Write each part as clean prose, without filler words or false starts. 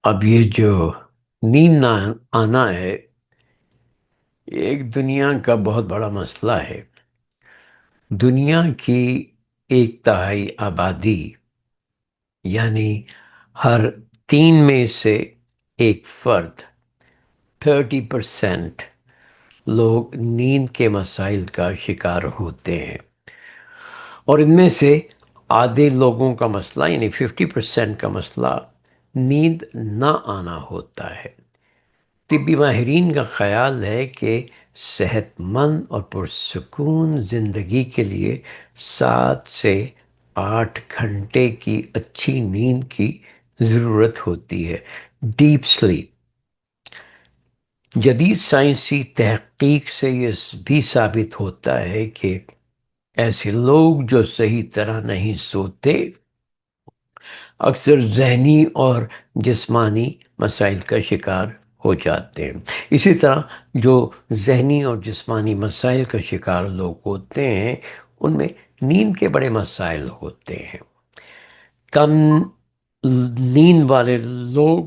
اب یہ جو نیند نہ آنا ہے، یہ ایک دنیا کا بہت بڑا مسئلہ ہے۔ دنیا کی 1/3 آبادی، یعنی ہر 3 میں سے ایک فرد، 30% لوگ نیند کے مسائل کا شکار ہوتے ہیں، اور ان میں سے آدھے لوگوں کا مسئلہ یعنی 50% کا مسئلہ نیند نہ آنا ہوتا ہے۔ طبی ماہرین کا خیال ہے کہ صحت مند اور پرسکون زندگی کے لیے 7 سے 8 گھنٹے کی اچھی نیند کی ضرورت ہوتی ہے، ڈیپ سلیپ۔ جدید سائنسی تحقیق سے یہ بھی ثابت ہوتا ہے کہ ایسے لوگ جو صحیح طرح نہیں سوتے اکثر ذہنی اور جسمانی مسائل کا شکار ہو جاتے ہیں۔ اسی طرح جو ذہنی اور جسمانی مسائل کا شکار لوگ ہوتے ہیں ان میں نیند کے بڑے مسائل ہوتے ہیں۔ کم نیند والے لوگ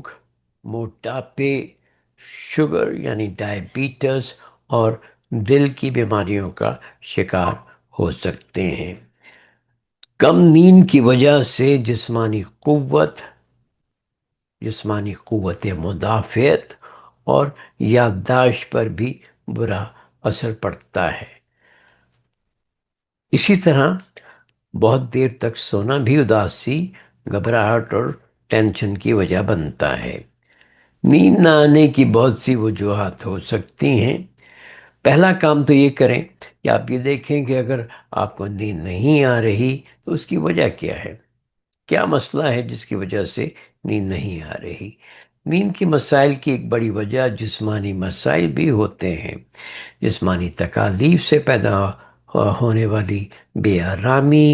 موٹاپے، شوگر یعنی ڈائبٹیز اور دل کی بیماریوں کا شکار ہو سکتے ہیں۔ کم نیند کی وجہ سے جسمانی قوت مدافعت اور یادداشت پر بھی برا اثر پڑتا ہے۔ اسی طرح بہت دیر تک سونا بھی اداسی، گھبراہٹ اور ٹینشن کی وجہ بنتا ہے۔ نیند نہ آنے کی بہت سی وجوہات ہو سکتی ہیں۔ پہلا کام تو یہ کریں کہ آپ یہ دیکھیں کہ اگر آپ کو نیند نہیں آ رہی تو اس کی وجہ کیا ہے، کیا مسئلہ ہے جس کی وجہ سے نیند نہیں آ رہی۔ نیند کے مسائل کی ایک بڑی وجہ جسمانی مسائل بھی ہوتے ہیں۔ جسمانی تکالیف سے پیدا ہونے والی بے آرامی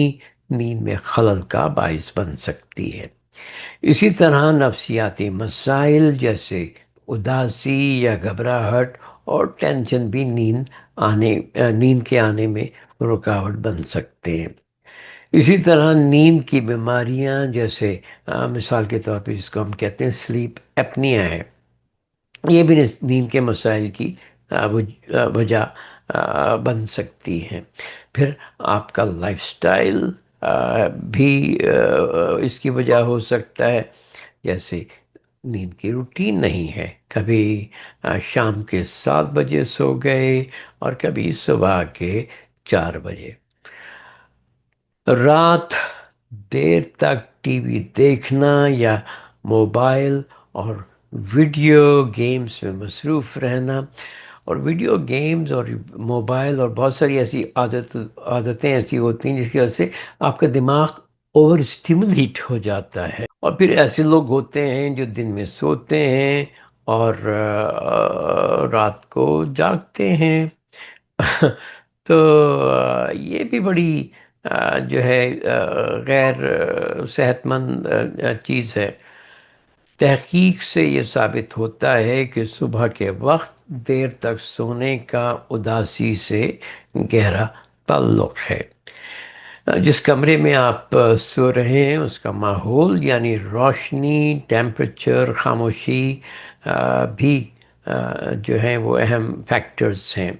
نیند میں خلل کا باعث بن سکتی ہے۔ اسی طرح نفسیاتی مسائل جیسے اداسی یا گھبراہٹ اور ٹینشن بھی نیند کے آنے میں رکاوٹ بن سکتے ہیں۔ اسی طرح نیند کی بیماریاں جیسے مثال کے طور پہ جس کو ہم کہتے ہیں سلیپ ایپنیا ہے، یہ بھی نیند کے مسائل کی وجہ بن سکتی ہیں۔ پھر آپ کا لائف سٹائل بھی اس کی وجہ ہو سکتا ہے، جیسے نیند کی روٹین نہیں ہے، کبھی شام کے 7 بجے سو گئے اور کبھی صبح کے 4 بجے۔ رات دیر تک ٹی وی دیکھنا یا موبائل اور ویڈیو گیمز میں مصروف رہنا، اور ویڈیو گیمز اور موبائل اور بہت ساری ایسی عادتیں ایسی ہوتی ہیں جس کی وجہ سے آپ کا دماغ اوور اسٹیمولیٹ ہو جاتا ہے۔ اور پھر ایسے لوگ ہوتے ہیں جو دن میں سوتے ہیں اور رات کو جاگتے ہیں تو یہ بھی بڑی جو ہے غیر صحت مند چیز ہے۔ تحقیق سے یہ ثابت ہوتا ہے کہ صبح کے وقت دیر تک سونے کا اداسی سے گہرا تعلق ہے۔ جس کمرے میں آپ سو رہے ہیں اس کا ماحول یعنی روشنی، ٹیمپریچر، خاموشی بھی جو ہیں وہ اہم فیکٹرز ہیں۔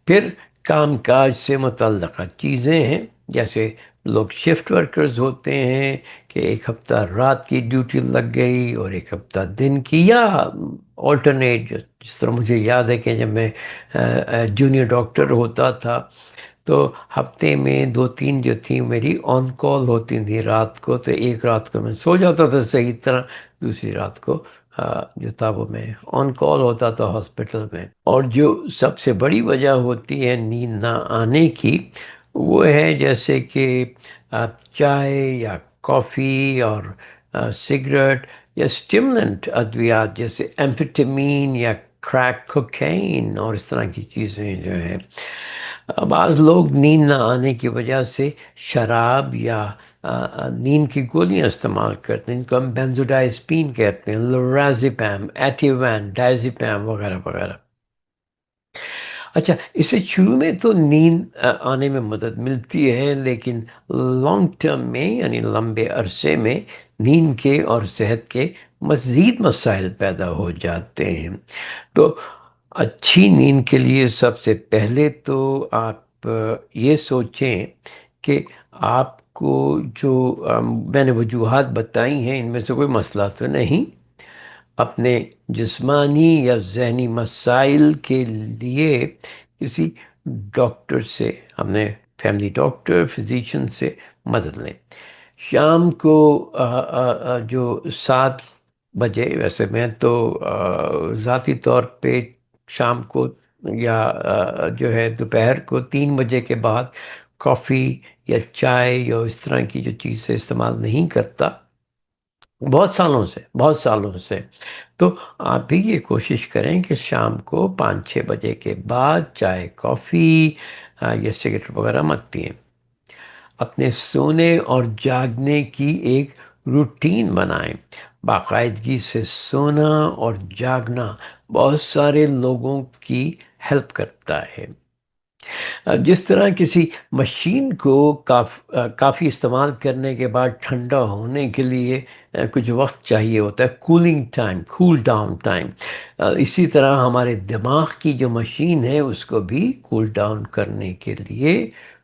پھر کام کاج سے متعلقہ چیزیں ہیں، جیسے لوگ شفٹ ورکرز ہوتے ہیں کہ ایک ہفتہ رات کی ڈیوٹی لگ گئی اور ایک ہفتہ دن کی، یا آلٹرنیٹ، جس طرح مجھے یاد ہے کہ جب میں جونیئر ڈاکٹر ہوتا تھا تو ہفتے میں 2-3 جو تھی میری آن کال ہوتی تھی رات کو، تو ایک رات کو میں سو جاتا تھا صحیح طرح، دوسری رات کو جو تھا وہ میں آن کال ہوتا تھا ہاسپٹل میں۔ اور جو سب سے بڑی وجہ ہوتی ہے نیند نہ آنے کی وہ ہے جیسے کہ آپ چائے یا کافی اور سگریٹ یا اسٹیمولنٹ ادویات جیسے ایمفیٹامین یا کریک کوکین اور اس طرح کی چیزیں جو ہیں۔ بعض لوگ نیند نہ آنے کی وجہ سے شراب یا نیند کی گولیاں استعمال کرتے ہیں، ان کو ہم بینزوڈائزپین کہتے ہیں، لورازیپام، ایٹیوین، ڈائزیپام وغیرہ وغیرہ۔ اچھا، اس سے شروع میں تو نیند آنے میں مدد ملتی ہے، لیکن لانگ ٹرم میں یعنی لمبے عرصے میں نیند کے اور صحت کے مزید مسائل پیدا ہو جاتے ہیں۔ تو اچھی نیند کے لیے سب سے پہلے تو آپ یہ سوچیں کہ آپ کو جو میں نے وجوہات بتائی ہیں ان میں سے کوئی مسئلہ تو نہیں۔ اپنے جسمانی یا ذہنی مسائل کے لیے کسی ڈاکٹر سے، اپنے فیملی ڈاکٹر، فزیشین سے مدد لیں۔ شام کو جو 7 بجے، ویسے میں تو ذاتی طور پہ شام کو یا جو ہے دوپہر کو 3 بجے کے بعد کافی یا چائے یا اس طرح کی جو چیزیں استعمال نہیں کرتا، بہت سالوں سے۔ تو آپ بھی یہ کوشش کریں کہ شام کو 5-6 بجے کے بعد چائے، کافی یا سگریٹ وغیرہ مت پئیں۔ اپنے سونے اور جاگنے کی ایک روٹین بنائیں۔ باقاعدگی سے سونا اور جاگنا بہت سارے لوگوں کی ہیلپ کرتا ہے۔ جس طرح کسی مشین کو کافی استعمال کرنے کے بعد ٹھنڈا ہونے کے لیے کچھ وقت چاہیے ہوتا ہے، cooling time, cool down time, اسی طرح ہمارے دماغ کی جو مشین ہے اس کو بھی کول ڈاؤن کرنے کے لیے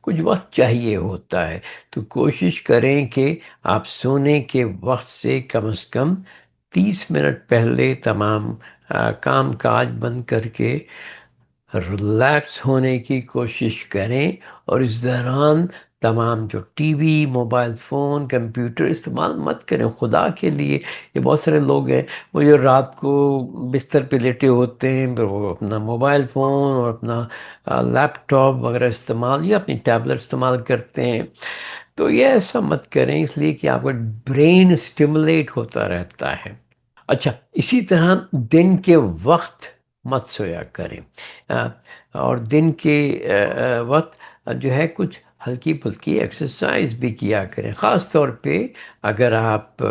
کچھ وقت چاہیے ہوتا ہے۔ تو کوشش کریں کہ آپ سونے کے وقت سے کم از کم 30 منٹ پہلے تمام کام کاج بند کر کے ریلیکس ہونے کی کوشش کریں، اور اس دوران تمام جو T V, mobile phone, computer استعمال مت کریں خدا کے لیے۔ یہ بہت سارے لوگ ہیں وہ جو رات کو بستر پہ لیٹے ہوتے ہیں، پھر وہ اپنا موبائل فون اور اپنا لیپ ٹاپ وغیرہ استعمال یا اپنی ٹیبلٹ استعمال کرتے ہیں۔ تو یہ ایسا مت کریں، اس لیے کہ آپ کا برین اسٹیمولیٹ ہوتا رہتا ہے۔ اچھا، اسی طرح دن کے وقت مت سویا کریں، اور دن کے وقت جو ہے کچھ ہلکی پھلکی ایکسرسائز بھی کیا کریں، خاص طور پہ اگر آپ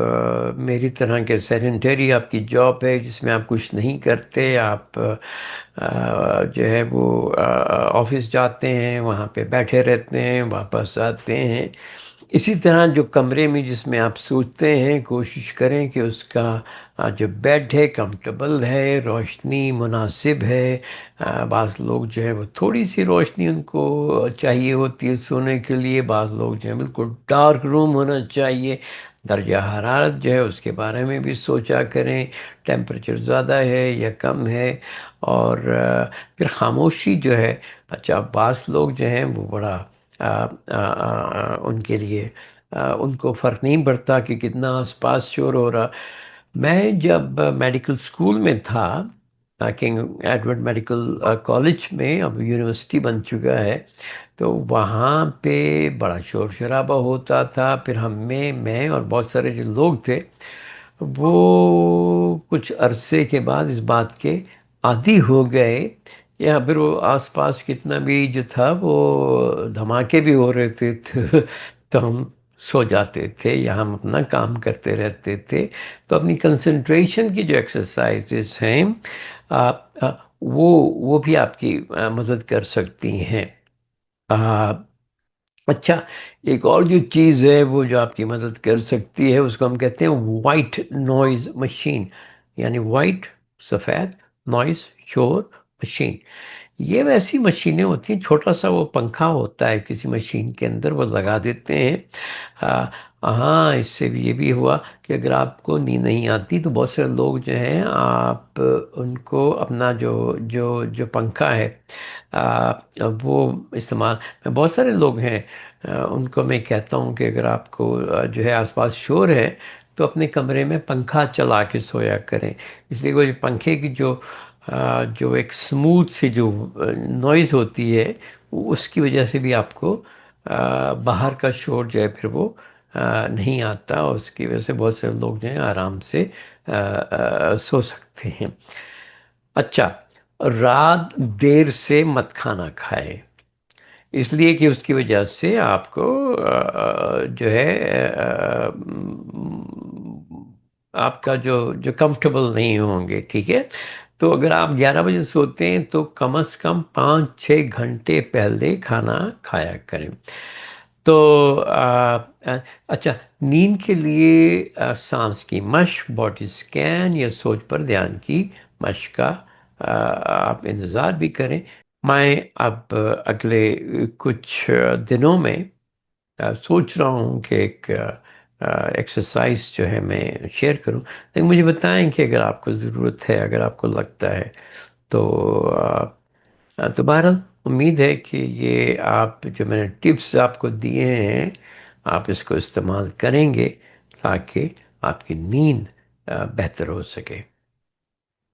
میری طرح کے سیڈنٹری آپ کی جاب ہے جس میں آپ کچھ نہیں کرتے، آپ جو ہے وہ آفس جاتے ہیں، وہاں پہ بیٹھے رہتے ہیں، واپس آتے ہیں۔ اسی طرح جو کمرے میں جس میں آپ سوچتے ہیں، کوشش کریں کہ اس کا جو بیڈ ہے کمفرٹیبل ہے، روشنی مناسب ہے۔ بعض لوگ جو ہے وہ تھوڑی سی روشنی ان کو چاہیے ہوتی ہے سونے کے لیے، بعض لوگ جو ہے بالکل ڈارک روم ہونا چاہیے۔ درجہ حرارت جو ہے اس کے بارے میں بھی سوچا کریں، ٹیمپریچر زیادہ ہے یا کم ہے، اور پھر خاموشی جو ہے۔ اچھا، بعض لوگ جو ہیں وہ بڑا ان کے لیے ان کو فرق نہیں پڑتا کہ کتنا آس پاس شور ہو رہا۔ میں جب میڈیکل اسکول میں تھا، کنگ ایڈورڈ میڈیکل کالج میں، اب یونیورسٹی بن چکا ہے، تو وہاں پہ بڑا شور شرابہ ہوتا تھا۔ پھر میں اور بہت سارے جو لوگ تھے وہ کچھ عرصے کے بعد اس بات کے عادی ہو گئے، یا پھر وہ آس پاس کتنا بھی جو تھا وہ دھماکے بھی ہو رہے تھے تو ہم سو جاتے تھے یا ہم اپنا کام کرتے رہتے تھے۔ تو اپنی کنسنٹریشن کی جو ایکسرسائزز ہیں وہ بھی آپ کی مدد کر سکتی ہیں۔ اچھا، ایک اور جو چیز ہے وہ جو آپ کی مدد کر سکتی ہے اس کو ہم کہتے ہیں وائٹ نوائز مشین، یعنی وائٹ سفید، نوائز شور مشین۔ یہ ویسی مشینیں ہوتی ہیں، چھوٹا سا وہ پنکھا ہوتا ہے کسی مشین کے اندر، وہ لگا دیتے ہیں۔ ہاں، اس سے بھی یہ بھی ہوا کہ اگر آپ کو نیند نہیں آتی تو بہت سارے لوگ جو ہیں آپ ان کو اپنا جو پنکھا ہے وہ استعمال، بہت سارے لوگ ہیں ان کو میں کہتا ہوں کہ اگر آپ کو جو ہے آس پاس شور ہے تو اپنے کمرے میں پنکھا چلا کے سویا کریں، اس لیے وہ پنکھے کی جو ایک سموتھ سی جو نوائز ہوتی ہے اس کی وجہ سے بھی آپ کو باہر کا شور جو ہے پھر وہ نہیں آتا، اور اس کی وجہ سے بہت سے لوگ جو ہیں آرام سے سو سکتے ہیں۔ اچھا، رات دیر سے مت کھانا کھائے، اس لیے کہ اس کی وجہ سے آپ کو جو ہے آپ کا جو کمفرٹیبل نہیں ہوں گے، ٹھیک ہے؟ تو اگر آپ 11 بجے سوتے ہیں تو کم از کم 5-6 گھنٹے پہلے کھانا کھایا کریں۔ تو اچھا، نیند کے لیے سانس کی مشق، باڈی اسکین یا سوچ پر دھیان کی مشق کا آپ انتظار بھی کریں۔ میں اب اگلے کچھ دنوں میں سوچ رہا ہوں کہ ایک ایکسرسائز جو ہے میں شیئر کروں، لیکن مجھے بتائیں کہ اگر آپ کو ضرورت ہے، اگر آپ کو لگتا ہے تو تو بہرحال امید ہے کہ یہ آپ جو میں نے ٹپس آپ کو دیے ہیں آپ اس کو استعمال کریں گے تاکہ آپ کی نیند بہتر ہو سکے۔